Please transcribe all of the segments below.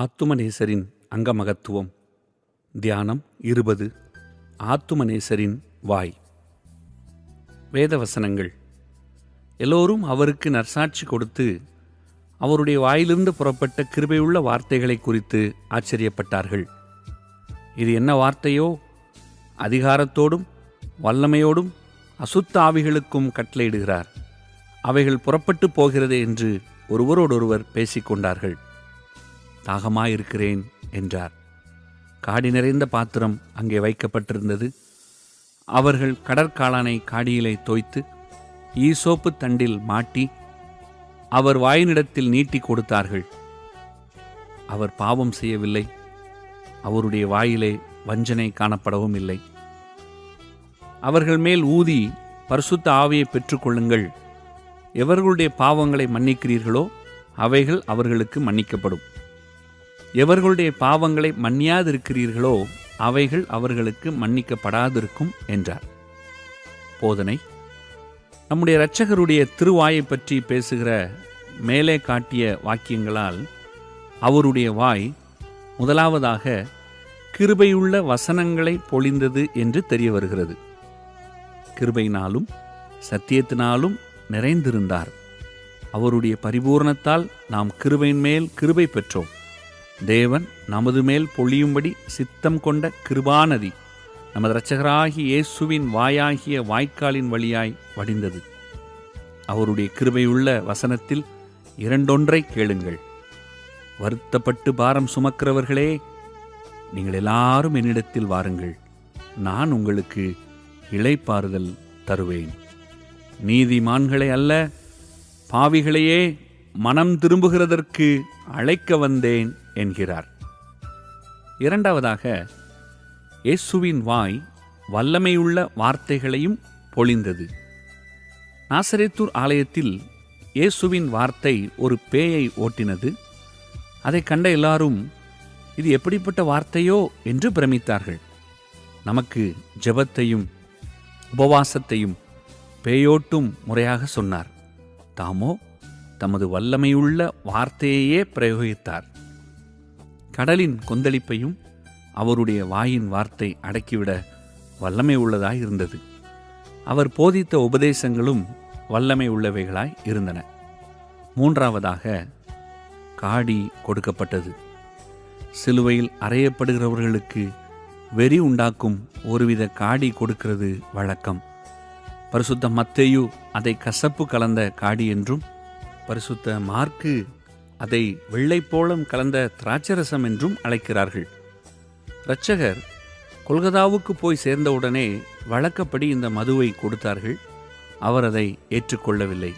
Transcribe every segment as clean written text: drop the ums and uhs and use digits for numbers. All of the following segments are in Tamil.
ஆத்துமநேசரின் அங்கமகத்துவம். தியானம் 20. ஆத்துமநேசரின் வாய். வேதவசனங்கள். எல்லோரும் அவருக்கு நற்சாட்சி கொடுத்து அவருடைய வாயிலிருந்து புறப்பட்ட கிருபையுள்ள வார்த்தைகளை குறித்து ஆச்சரியப்பட்டார்கள். இது என்ன வார்த்தையோ! அதிகாரத்தோடும் வல்லமையோடும் அசுத்த ஆவிகளுக்கும் கட்டளையிடுகிறார். அவைகள் புறப்பட்டு போகிறது என்று ஒருவரோடொருவர் பேசிக்கொண்டார்கள். தாகமாயிருக்கிறேன் என்றார். காடி நிறைந்த பாத்திரம் அங்கே வைக்கப்பட்டிருந்தது. அவர்கள் கடற்காளானை காடியிலே தோய்த்து ஈசோப்பு தண்டில் மாட்டி அவர் வாயினிடத்தில் நீட்டி கொடுத்தார்கள். அவர் பாவம் செய்யவில்லை. அவருடைய வாயிலே வஞ்சனை காணப்படவும் இல்லை. அவர்கள் மேல் ஊதி பரிசுத்த ஆவியை பெற்றுக்கொள்ளுங்கள். எவர்களுடைய பாவங்களை மன்னிக்கிறீர்களோ அவைகள் அவர்களுக்கு மன்னிக்கப்படும். எவர்களுடைய பாவங்களை மன்னியாதிருக்கிறீர்களோ அவைகள் அவர்களுக்கு மன்னிக்கப்படாதிருக்கும் என்றார். போதனை. நம்முடைய இரட்சகருடைய திருவாயை பற்றி பேசுகிற மேலே காட்டிய வாக்கியங்களால் அவருடைய வாய் முதலாவதாக கிருபையுள்ள வசனங்களை பொழிந்தது என்று தெரிய வருகிறது. கிருபையினாலும் சத்தியத்தினாலும் நிறைந்திருந்தார். அவருடைய பரிபூரணத்தால் நாம் கிருபையின் மேல் கிருபை பெற்றோம். தேவன் நமது மேல் பொழியும்படி சித்தம் கொண்ட கிருபாநதி நமது இரட்சகராகிய இயேசுவின் வாயாகிய வாய்க்காலின் வழியாய் வடிந்தது. அவருடைய கிருபையுள்ள வசனத்தில் இரண்டொன்றை கேளுங்கள். வருத்தப்பட்டு பாரம் சுமக்கிறவர்களே, நீங்கள் எல்லாரும் என்னிடத்தில் வாருங்கள், நான் உங்களுக்கு இளைப்பாறுதல் தருவேன். நீதிமான்களை அல்ல, பாவிகளையே மனம் திரும்புகிறதற்கு அழைக்க வந்தேன் என்கிறார். இரண்டாவதாக, இயேசுவின் வாய் வல்லமையுள்ள வார்த்தைகளையும் பொழிந்தது. நாசரேத்தூர் ஆலயத்தில் இயேசுவின் வார்த்தை ஒரு பேயை ஓட்டினது. அதை கண்ட எல்லாரும் இது எப்படிப்பட்ட வார்த்தையோ என்று பிரமித்தார்கள். நமக்கு ஜெபத்தையும் உபவாசத்தையும் பேயோட்டும் முறையாக சொன்னார். தாமோ தமது வல்லமையுள்ள வார்த்தையையே பிரயோகித்தார். கடலின் கொந்தளிப்பையும் அவருடைய வாயின் வார்த்தை அடக்கிவிட வல்லமை உள்ளதாய் இருந்தது. அவர் போதித்த உபதேசங்களும் வல்லமை உள்ளவைகளாய் இருந்தன. மூன்றாவதாக, காடி கொடுக்கப்பட்டது. சிலுவையில் அறையப்படுகிறவர்களுக்கு வெறி உண்டாக்கும் ஒருவித காடி கொடுக்கிறது வழக்கம். பரிசுத்த மத்தேயு அதை கசப்பு கலந்த காடி என்றும், பரிசுத்த மார்க்கு அதை வெள்ளைப்போளம் கலந்த திராட்சரசம் என்றும் அழைக்கிறார்கள். இரட்சகர் கொல்கதாவுக்கு போய் சேர்ந்தவுடனே வழக்கப்படி இந்த மதுவை கொடுத்தார்கள். அவர் அதை ஏற்றுக்கொள்ளவில்லை.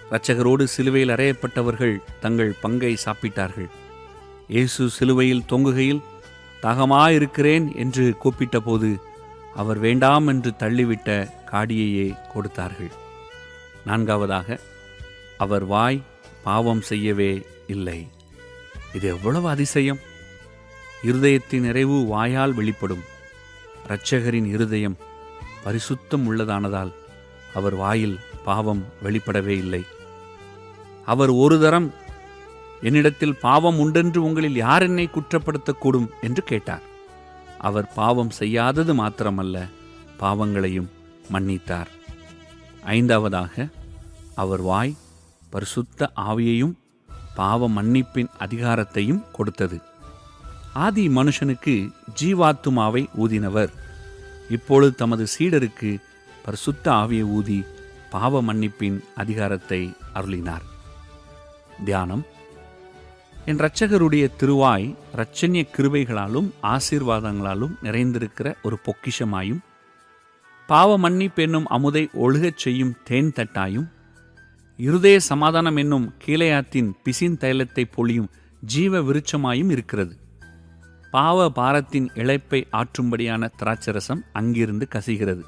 இரட்சகரோடு சிலுவையில் அறையப்பட்டவர்கள் தங்கள் பங்கை சாப்பிட்டார்கள். இயேசு சிலுவையில் தொங்குகையில் தாகமாயிருக்கிறேன் என்று கூப்பிட்ட போது அவர் வேண்டாம் என்று தள்ளிவிட்ட காடியையே கொடுத்தார்கள். நான்காவதாக, அவர் வாய் பாவம் செய்யவே இல்லை. இது எவ்வளவு அதிசயம்! இருதயத்தின் நிறைவு வாயால் வெளிப்படும். இரட்சகரின் இருதயம் பரிசுத்தம் உள்ளதானதால் அவர் வாயில் பாவம் வெளிப்படவே இல்லை. அவர் ஒரு தரம் என்னிடத்தில் பாவம் உண்டென்று உங்களில் யார் என்னை குற்றப்படுத்தக்கூடும் என்று கேட்டார். அவர் பாவம் செய்யாதது மாத்திரமல்ல, பாவங்களையும் மன்னித்தார். ஐந்தாவதாக, அவர் வாய் பரிசுத்த ஆவியையும் பாவ மன்னிப்பின் அதிகாரத்தையும் கொடுத்தது. ஆதி மனுஷனுக்கு ஜீவாத்துமாவை ஊதினவர் இப்பொழுது தமது சீடருக்கு பரிசுத்த ஆவியை ஊதி பாவ மன்னிப்பின் அதிகாரத்தை அருளினார். தியானம். என் இரட்சகருடைய திருவாய் இரட்சண்ய கிருபைகளாலும் ஆசீர்வாதங்களாலும் நிறைந்திருக்கிற ஒரு பொக்கிஷமாயும், பாவ மன்னிப்பு என்னும் அமுதை ஒழுகச் செய்யும் தேன் தட்டாயும், இருதய சமாதானம் என்னும் கீலேயாத்தின் பிசின் தைலத்தை பொழியும் ஜீவ விருட்சமாயும் இருக்கிறது. பாவ பாரத்தின் இழைப்பை ஆற்றும்படியான திராட்சரசம் அங்கிருந்து கசிகிறது.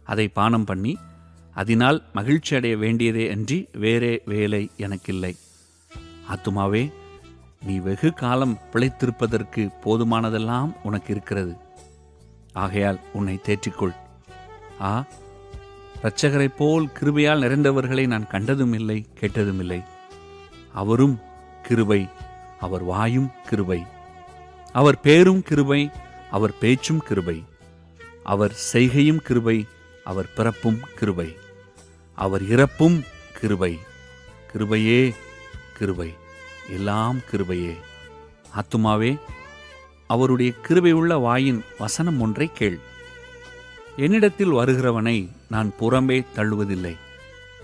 அதை பானம் பண்ணி அதனால் மகிழ்ச்சி அடைய வேண்டியதே அன்றி வேறே வேலை எனக்கில்லை. ஆத்துமாவே, நீ வெகு காலம் பிழைத்திருப்பதற்கு போதுமானதெல்லாம் உனக்கு இருக்கிறது. ஆகையால் உன்னை தேற்றிக்கொள். இரட்சகரைப் போல் கிருபையால் நிறைந்தவர்களை நான் கண்டதும் இல்லை, கேட்டதும் இல்லை. அவரும் கிருபை, அவர் வாயும் கிருபை, அவர் பேரும் கிருபை, அவர் பேச்சும் கிருபை, அவர் செய்கையும் கிருபை, அவர் பிறப்பும் கிருபை, அவர் இறப்பும் கிருபை. கிருபையே கிருபை, எல்லாம் கிருபையே. ஆத்துமாவே, அவருடைய கிருபையுள்ள வாயின் வசனம் ஒன்றை கேள். என்னிடத்தில் வருகிறவனை நான் புறம்பே தள்ளுவதில்லை.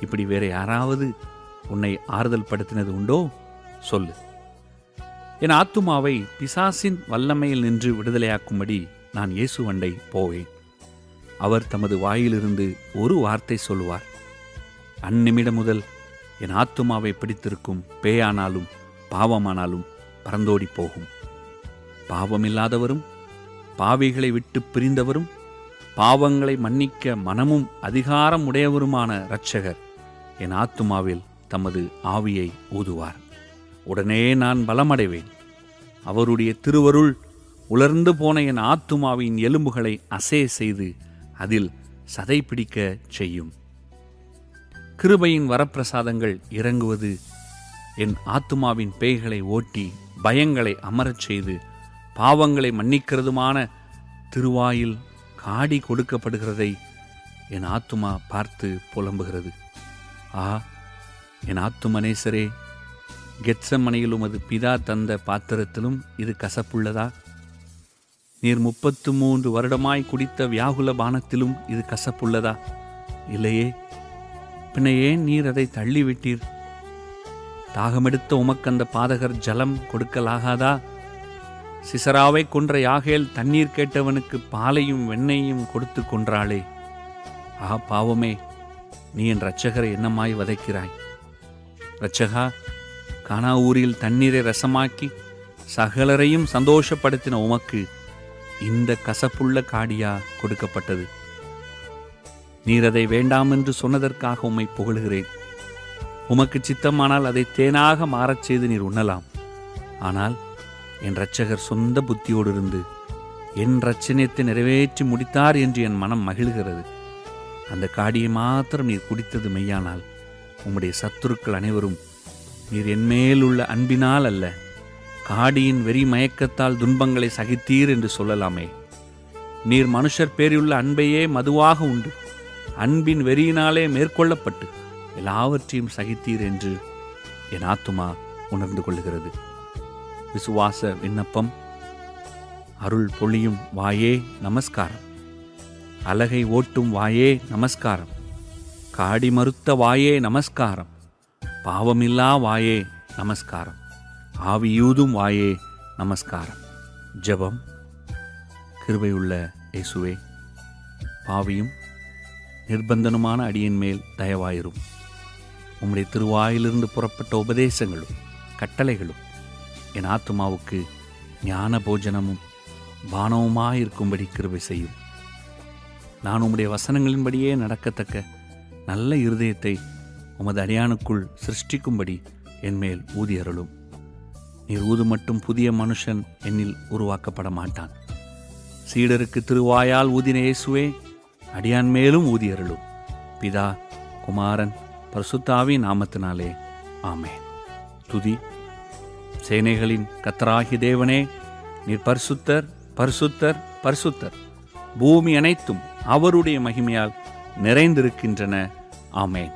இப்படி வேற யாராவது உன்னை ஆறுதல் படுத்தினது உண்டோ? சொல்லு. என் ஆத்துமாவை பிசாசின் வல்லமையில் நின்று விடுதலையாக்கும்படி நான் இயேசுவண்டை போவேன். அவர் தமது வாயிலிருந்து ஒரு வார்த்தை சொல்லுவார். அந்நிமிடம் முதல் என் ஆத்துமாவை பிடித்திருக்கும் பேயானாலும் பாவமானாலும் பறந்தோடி போகும். பாவமில்லாதவரும் பாவிகளை விட்டு பிரிந்தவரும் பாவங்களை மன்னிக்க மனமும் அதிகாரம் உடையவருமான இரட்சகர் என் ஆத்துமாவில் தமது ஆவியை ஊதுவார். உடனே நான் பலமடைவேன். அவருடைய திருவருள் உலர்ந்து போன என் ஆத்துமாவின் எலும்புகளை அசைய செய்து அதில் சதை பிடிக்க செய்யும். கிருபையின் வரப்பிரசாதங்கள் இறங்குவது என் ஆத்துமாவின் பேய்களை ஓட்டி பயங்களை அமரச் செய்து பாவங்களை மன்னிக்கிறதுமான திருவாயில் காடி கொடுக்கப்படுகிறதை என் ஆத்துமா பார்த்து புலம்புகிறது. ஆ, என் ஆத்துமனேசரே, கெத்சமனையில் உமது பிதா தந்த பாத்திரத்திலும் இது கசப்புள்ளதா? நீர் 33 வருடமாய் குடித்த வியாகுல பானத்திலும் இது கசப்புள்ளதா? இல்லையே. பின்ன ஏன் நீர் அதை தள்ளிவிட்டீர்? தாகமெடுத்த உமக்கந்த பாதகர் ஜலம் கொடுக்கலாகாதா? சிசராவை கொன்ற யாகேல் தண்ணீர் கேட்டவனுக்கு பாலையும் வெண்ணையும் கொடுத்து கொன்றாளே. ஆ பாவமே, நீ என் இரட்சகரை என்னமாய் வதைக்கிறாய்? இரட்சகா, கானா ஊரில் தண்ணீரை ரசமாக்கி சகலரையும் சந்தோஷப்படுத்தின உமக்கு இந்த கசப்புள்ள காடியா கொடுக்கப்பட்டது? நீர் அதை வேண்டாம் என்று சொன்னதற்காக உம்மை புகழுகிறேன். உமக்கு சித்தமானால் அதை தேனாக மாறச் செய்து நீர் உண்ணலாம். ஆனால் என் இரட்சகர் சொந்த புத்தியோடு இருந்து என் இரட்சணியத்தை நிறைவேற்றி முடித்தார் என்று என் மனம் மகிழ்கிறது. அந்த காடியை மாத்திரம் நீர் குடித்தது மெய்யானால் உம்முடைய சத்துருக்கள் அனைவரும் நீர் என்மேல் உள்ள அன்பினால் அல்ல, காடியின் வெறி மயக்கத்தால் துன்பங்களை சகித்தீர் என்று சொல்லலாமே. நீர் மனுஷர் பேரிலுள்ள அன்பையே மதுவாக உண்டு அன்பின் வெறியினாலே மேற்கொள்ளப்பட்டு எல்லாவற்றையும் சகித்தீர் என்று என் ஆத்துமா உணர்ந்து கொள்ளுகிறது. விசுவாச விண்ணப்பம். அருள் பொழியும் வாயே நமஸ்காரம். அலகை ஓட்டும் வாயே நமஸ்காரம். காடி மறுத்த வாயே நமஸ்காரம். பாவமில்லா வாயே நமஸ்காரம். ஆவியூதும் வாயே நமஸ்காரம். ஜெபம். கிருபையுள்ள இயேசுவே, பாவியும் நிர்பந்தனுமான அடியின் மேல் தயவாயிரும். உம்முடைய திருவாயிலிருந்து புறப்பட்ட உபதேசங்களும் கட்டளைகளும் என் ஆத்துமாவுக்கு ஞான போஜனமும் பானவுமாயிருக்கும்படி கிருபை செய்யும். நான் உம்முடைய வசனங்களின்படியே நடக்கத்தக்க நல்ல இருதயத்தை உமது அடியானுக்குள் சிருஷ்டிக்கும்படி என்மேல் ஊதி அருளும். நீர் ஊது மட்டும் புதிய மனுஷன் என்னில் உருவாக்கப்பட மாட்டான். சீடருக்கு திருவாயால் ஊதின இயேசுவே, அடியான் மேலும் ஊதி அருளும். பிதா, குமாரன், பரிசுத்தாவின் நாமத்தினாலே ஆமென். துதி. சேனைகளின் கர்த்தராகிய தேவனே, நீர் பரிசுத்தர், பரிசுத்தர், பரிசுத்தர். பூமி அனைத்தும் அவருடைய மகிமையால் நிறைந்திருக்கின்றன. ஆமென்.